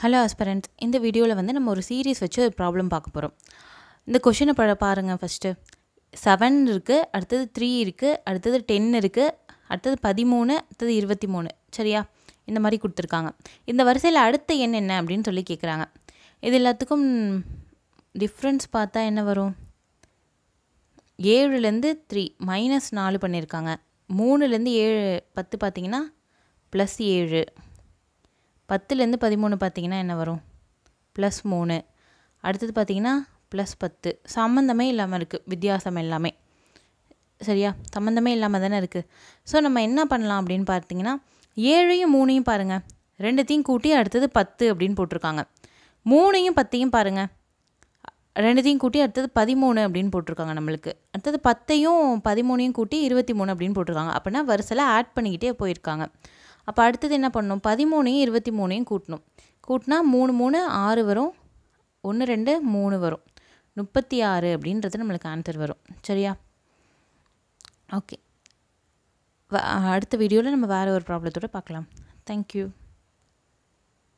Hello ஆஸ்பரண்ட்ஸ், இந்த வீடியோவில் வந்து நம்ம ஒரு சீரீஸ் வச்சு ஒரு ப்ராப்ளம் பார்க்க போகிறோம். இந்த கொஷினை பாருங்கள். ஃபஸ்ட்டு 7 இருக்குது, அடுத்தது 3 இருக்குது, அடுத்தது 10 இருக்குது, அடுத்தது 13, அடுத்தது 23. சரியா? இந்த மாதிரி கொடுத்துருக்காங்க. இந்த வரிசையில் அடுத்த எண் என்ன அப்படின்னு சொல்லி கேட்குறாங்க. இது எல்லாத்துக்கும் டிஃப்ரென்ஸ் பார்த்தா என்ன வரும்? 7லேருந்து 3 -4 பண்ணியிருக்காங்க. 3லேருந்து 7 10 பார்த்தீங்கன்னா +7. 10லேருந்து 13 பார்த்தீங்கன்னா என்ன வரும்? +3. அடுத்தது பார்த்தீங்கன்னா +10. சம்மந்தமே இல்லாமல் இருக்குது, வித்தியாசம் எல்லாமே. சரியா? சம்மந்தமே இல்லாமல் தானே இருக்குது. ஸோ நம்ம என்ன பண்ணலாம் அப்படின்னு பார்த்தீங்கன்னா, 7ஐயும் 3ஐயும் பாருங்கள், ரெண்டுத்தையும் கூட்டி அடுத்தது 10 அப்படின்னு போட்டிருக்காங்க. 3ஐயும் 10ஐயும் பாருங்கள், ரெண்டுத்தையும் கூட்டி அடுத்தது 13 அப்படின்னு போட்டிருக்காங்க நம்மளுக்கு. அடுத்தது 10ஐயும் 13ஐயும் கூட்டி 23 அப்படின்னு போட்டிருக்காங்க. அப்படின்னா வரிசையில் ஆட் பண்ணிக்கிட்டே போயிருக்காங்க. அப்போ அடுத்தது என்ன பண்ணணும்? 13ஐயும் 23ஐயும் கூட்டணும். கூட்டினா 3 3 6 வரும், 1 2 3 வரும், 36 அப்படின்றது நம்மளுக்கு ஆன்சர் வரும். சரியா? ஓகே, அடுத்த வீடியோவில் நம்ம வேறு ஒரு ப்ராப்ளத்தோடு பார்க்கலாம். தேங்க்யூ.